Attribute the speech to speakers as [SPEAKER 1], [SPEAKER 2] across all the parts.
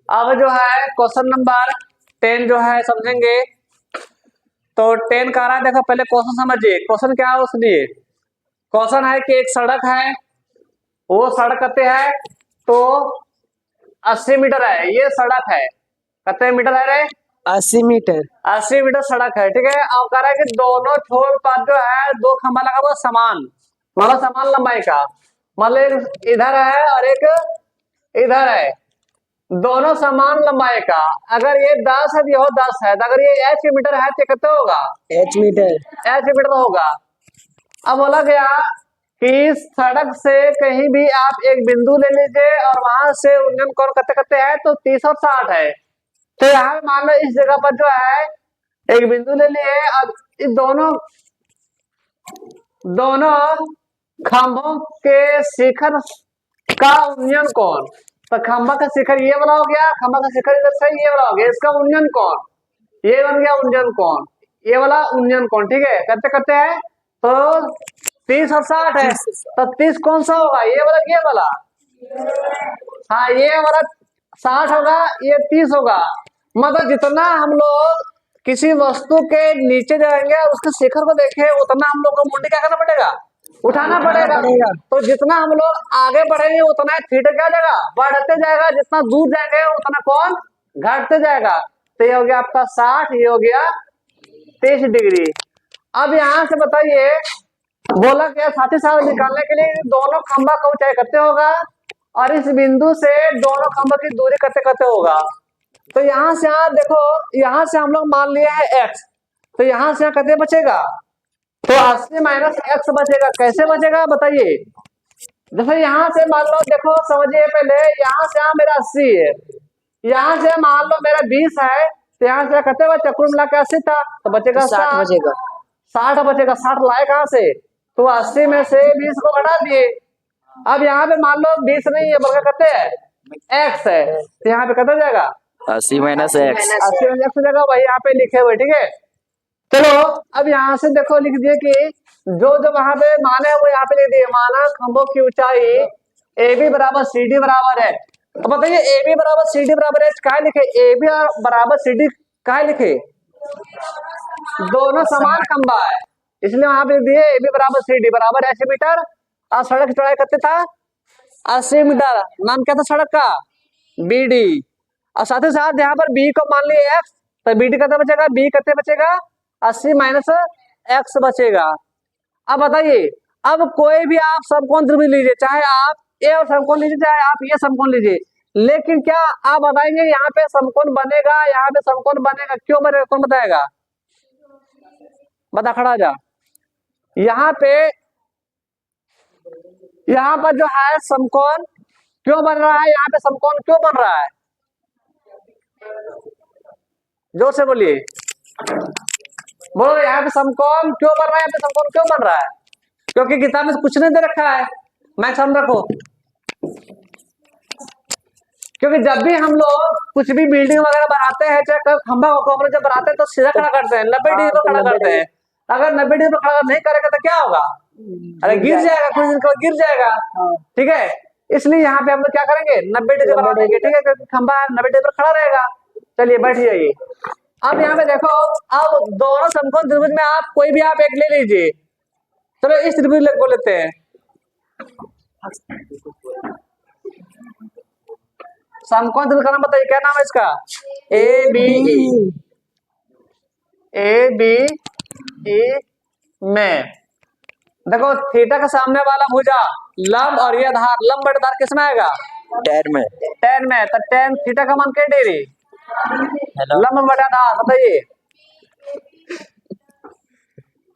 [SPEAKER 1] अब जो है क्वेश्चन नंबर 10 जो है समझेंगे। तो 10 कह रहा है, देखो पहले क्वेश्चन समझिए। क्वेश्चन क्या है उसलिए, क्वेश्चन है कि एक सड़क है, वो सड़क कहते हैं तो 80 मीटर है, ये सड़क है। कितने मीटर है रे?
[SPEAKER 2] 80 मीटर।
[SPEAKER 1] 80 मीटर सड़क है, ठीक है। अब कह रहा है कि दोनों छोर पर जो है दो खंभा लगा हुआ समान, मतलब समान लंबाई का, मतलब एक इधर है और एक इधर है, दोनों समान लंबाई का। अगर ये 10 है तो यह 10 है, तो अगर ये h मीटर है तो कितना होगा?
[SPEAKER 2] h metre.
[SPEAKER 1] h मीटर होगा। अब बोला गया कि सड़क से कहीं भी आप एक बिंदु ले लीजिए और वहां से उन्नयन कोण कितने कितने है, तो 30 और 60 है। तो यहाँ पे मान लो इस जगह पर जो है एक बिंदु ले लिए, अब इस दोनों खंभों के शिखर का उन्नयन कोण, तो खंभा का शिखर ये वाला हो गया, खंभा का शिखर इधर से ये वाला हो गया, इसका उन्नयन कोण ये बन गया उन्नयन कोण, ये वाला उन्नयन कोण, ठीक है। करते करते है तो 30 और 60 है, तो 30 कौन सा होगा? ये वाला हाँ, ये वाला 60 होगा, ये 30 होगा। मतलब जितना हम लोग किसी वस्तु के नीचे जाएंगे उसके शिखर को देखें, उतना हम लोग को मुंडी क्या करना पड़ेगा? उठाना पड़ेगा। तो जितना हम लोग आगे बढ़ेंगे उतना थीटा क्या जाएगा? बढ़ते जाएगा। जितना दूर जाएंगे उतना कौन घटते जाएगा। तो ये हो गया आपका 60, ये हो गया 30 डिग्री। अब यहाँ से बताइए, बोला क्या साथ ही साथ निकालने के लिए दोनों खंभा का ऊंचाई कितने होगा और इस बिंदु से दोनों खंभा की दूरी कितने कितने होगा। तो यहाँ से यहाँ देखो, यहाँ से हम लोग मान लिया है x, तो यहाँ से कितने बचेगा? तो 80 माइनस एक्स बचेगा। कैसे बचेगा बताइए? जैसे यहाँ से मान लो, देखो समझिए पहले, यहाँ से यहाँ मेरा 80 है, यहाँ से मान लो मेरा 20 है, तो यहाँ से कितने बचा? कुल मिला के 80 था, तो बचेगा
[SPEAKER 2] 60 बचेगा।
[SPEAKER 1] 60 बचेगा। 60 लाए कहाँ से? तो 80 में से 20 को घटा दिए। अब यहाँ पे मान लो 20 नहीं है बल्कि कितने है? x है, तो यहाँ पे कितना जाएगा?
[SPEAKER 2] 80 माइनस एक्स।
[SPEAKER 1] 80 माइनस एक्स जगह वही यहाँ पे लिखे हुए, ठीक है। चलो अब यहाँ से देखो लिख दिए कि जो जो वहां पे माने वो यहाँ पे लिख दिए। माना खंभों की ऊंचाई AB बराबर CD बराबर है। तो बताइए AB बराबर CD बराबर है, क्या लिखे? AB बराबर CD क्या लिखे? दोनों समान खंभा है, इसलिए वहां पे दिए AB बराबर CD बराबर 80 मीटर और सड़क की चौड़ाई कितने था? 80 मीटर। नाम क्या था सड़क का? BD। और साथ ही साथ यहाँ पर B को मान लिया x, तो BD कितना बचेगा? B कितने बचेगा? 80 माइनस एक्स बचेगा। अब बताइए, अब कोई भी आप समकोण त्रिभुज लीजिए, चाहे आप ए और समकोण लीजिए, चाहे आप ये समकोण लीजिए, लेकिन क्या आप बताएंगे यहाँ पे समकोण बनेगा, यहाँ पे समकोण बनेगा? क्यों बनेगा? कौन बताएगा? बता, खड़ा जा। यहाँ पर जो है समकोण क्यों बन रहा है? यहाँ पे समकोण क्यों बन रहा है? जोर से बोलिए, बोलो यहाँ पे समकोण क्यों बन रहा है? यहाँ पे समकोण क्यों बन रहा है? क्योंकि किताब में कुछ नहीं दे रखा है। मैं समझ रखो, क्योंकि जब भी हम लोग कुछ भी बिल्डिंग वगैरह बनाते हैं, चाहे खंभा जब बनाते हैं तो सीधा खड़ा करते हैं, 90 डिग्री पर खड़ा करते हैं। अगर 90 डिग्री पर खड़ा नहीं करेगा तो क्या होगा? अरे गिर जाएगा, कुछ दिन बाद गिर जाएगा, ठीक है। इसलिए यहाँ पे हम लोग क्या करेंगे? 90 डिग्री बना देंगे, ठीक है, क्योंकि खंभा 90 डिग्री पर खड़ा रहेगा। चलिए बैठ जाइए। अब यहाँ पे देखो, अब दोनों समकोण त्रिभुज में आप कोई भी आप एक ले लीजिए। चलो इस त्रिभुज को लेते हैं, समकोण त्रिभुज का नाम बताइए, क्या नाम है इसका? ABE में देखो थीटा का सामने वाला भुजा लंब और ये आधार, लंब बटा आधार किसमें आएगा?
[SPEAKER 2] tan में।
[SPEAKER 1] tan में। तो tan थीटा का मान क्या डिग्री? लंब बटा आधार, बताइए।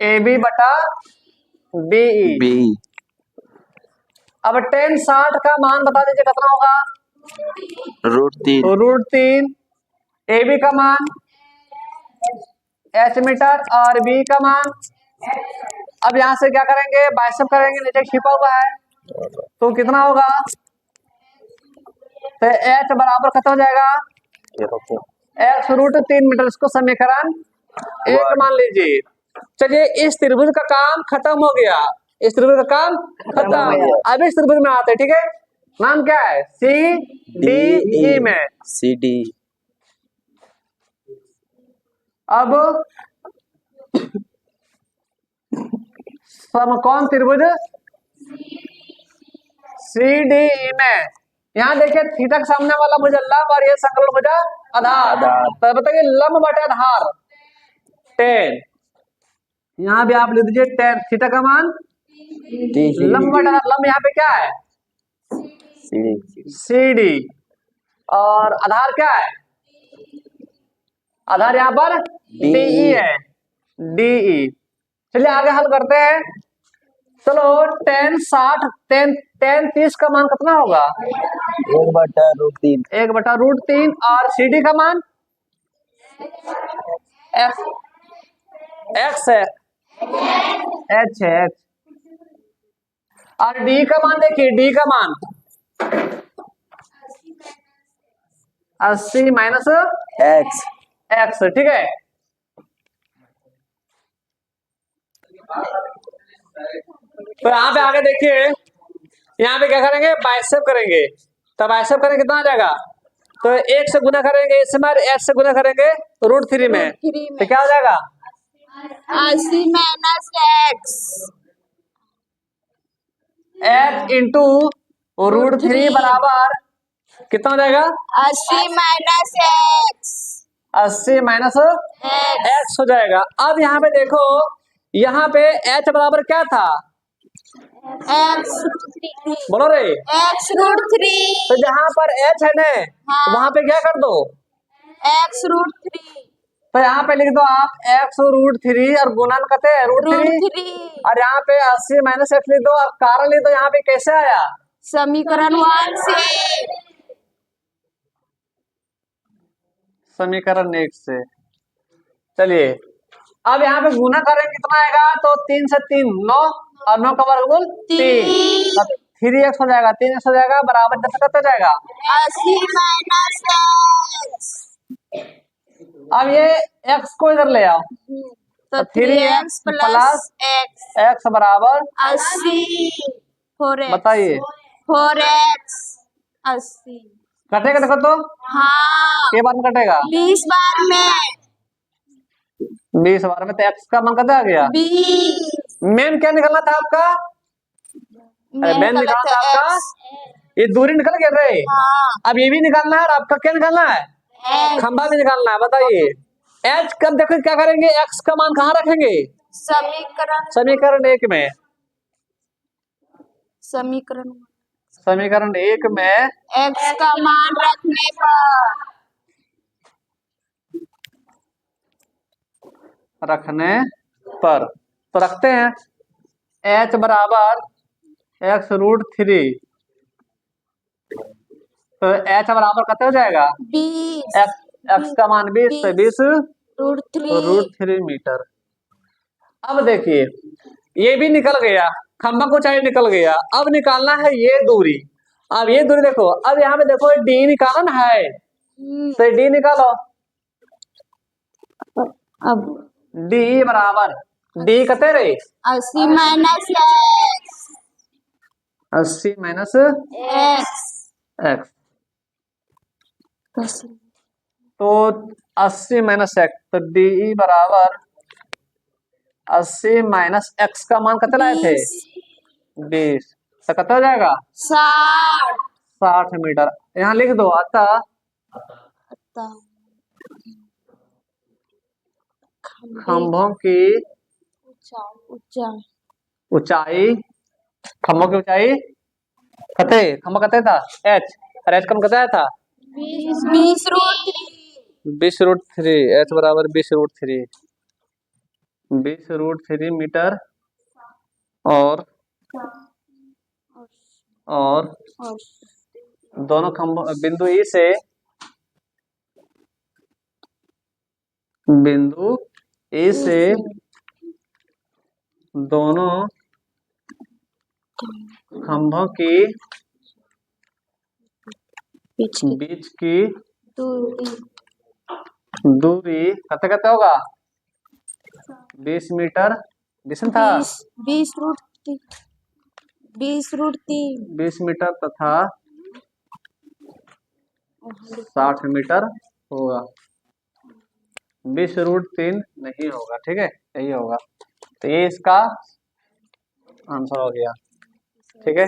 [SPEAKER 1] AB बटा BE। अब tan 60 का मान बता दीजिए कितना होगा? √3। AB का मान h मीटर और B का मान, अब यहां से क्या करेंगे? बाइसेप करेंगे, नीचे छिपा हुआ है तो कितना होगा? तो h बराबर कितना हो जाएगा? x√3 metre. इसको समीकरण 1 मान लीजिए। चलिए इस त्रिभुज का काम खत्म हो गया, इस त्रिभुज का काम खत्म। अब इस त्रिभुज में आते हैं, ठीक है। नाम क्या है? CDE में।
[SPEAKER 2] CD।
[SPEAKER 1] अब समकोण त्रिभुज CDE में, यहाँ देखिए थीटा के सामने वाला भुजा लंब और ये संकलन भुजा आधार। तो बताइए लंब बटे आधार 10, यहाँ भी आप लिख दीजिए 10, थीटा का मान लंब बटे आधार, लंब यहाँ पे क्या है? CD और आधार क्या है? आधार यहाँ पर DE है, DE। चलिए आगे हल करते हैं। चलो 10 60 10 10 30 का मान कितना होगा?
[SPEAKER 2] 1/√3।
[SPEAKER 1] 1/√3 और CD का मान X है, H है, H। और D का मान देखिए, D का मान 80 माइनस X, ठीक है। तो यहाँ पे आगे देखिए, यहाँ पे क्या करेंगे? बाइसेप करेंगे। तब बाइसेप करेंगे कितना आ जाएगा? तो 1 से गुना करेंगे, इससे मार H से गुना करेंगे √3 में, तो क्या हो जाएगा?
[SPEAKER 3] 80 माइनस X।
[SPEAKER 1] H इंटू √3 बराबर कितना हो जाएगा?
[SPEAKER 3] 80 माइनस X।
[SPEAKER 1] 80 माइनस X हो जाएगा। अब यहाँ पे देखो, यहाँ पे H बराबर क्या था?
[SPEAKER 3] X√3।
[SPEAKER 1] बोलो रे।
[SPEAKER 3] X√3।
[SPEAKER 1] तो जहाँ पर H है ना, वहां पे क्या कर दो?
[SPEAKER 3] X√3।
[SPEAKER 1] तो यहाँ पे लिख दो आप X√3 और गुणन करते हैं √3, और यहाँ पे 80 माइनस X लिख दो और कारण लिख दो। यहाँ पे कैसे आया?
[SPEAKER 3] समीकरण 1 से।
[SPEAKER 1] समीकरण 1 से। चलिए अब यहाँ पे गुना करेंगे कितना आएगा? तो 3 से 3 9 और 9 का वर्गमूल 3, 3x हो जाएगा, 3x हो जाएगा बराबर जैसे करते जाएगा
[SPEAKER 3] 80 माइनस X।
[SPEAKER 1] अब ये x को इधर ले आओ,
[SPEAKER 3] तो
[SPEAKER 1] 3x
[SPEAKER 3] प्लस
[SPEAKER 1] x बराबर
[SPEAKER 3] 80। 4x।
[SPEAKER 1] बताइए
[SPEAKER 3] 4x 80।
[SPEAKER 1] कटेगा? देखो तो
[SPEAKER 3] हाँ,
[SPEAKER 1] के बार में कटेगा
[SPEAKER 3] 20 बार में
[SPEAKER 1] 20 बार में, तो x का मान कितना आ गया?
[SPEAKER 3] 20।
[SPEAKER 1] मेन क्या निकलना था आपका? अरे मेन निकालना था आपका, ये दूरी निकल गया रे।
[SPEAKER 3] हाँ।
[SPEAKER 1] अब ये भी निकालना है और आपका क्या निकालना है? खंबा भी निकालना है। बताइए H कब देखो क्या करेंगे? x का मान कहाँ रखेंगे? समीकरण 1 में। समीकरण 1 में
[SPEAKER 3] x का मान रखने पर
[SPEAKER 1] तो रखते हैं H बराबर X√3, तो H बराबर कितना हो जाएगा?
[SPEAKER 3] 20।
[SPEAKER 1] x का मान 20, तो 20 √3 मीटर। अब देखिए ये भी निकल गया, खंभा को ऊंचाई निकल गया। अब निकालना है ये दूरी। अब ये दूरी देखो, अब यहाँ पे देखो D निकालना है, तो D निकालो।
[SPEAKER 3] अब
[SPEAKER 1] D बराबर D कते रे?
[SPEAKER 3] 80 माइनस X।
[SPEAKER 1] 80 माइनस X, तो 80 माइनस X, तो DE बराबर 80 माइनस X का मान कितना लाए थे? 20, तो कितना हो जाएगा? 60 मीटर। यहाँ लिख दो अतः खंभों की ऊंचाई, खंभों की ऊंचाई कते, खंभा कते था H, और H कम कते था 20√3, H बराबर 20√3 मीटर। और दोनों खंभों बिंदु E से दोनों खंभों की बीच की दूरी कते कते होगा? 20 मीटर। दिसन था
[SPEAKER 3] 20√3
[SPEAKER 1] 20 मीटर तथा 60 मीटर होगा। 20√3 नहीं होगा, ठीक है, यही होगा। तो ये इसका आंसर हो गया, ठीक है।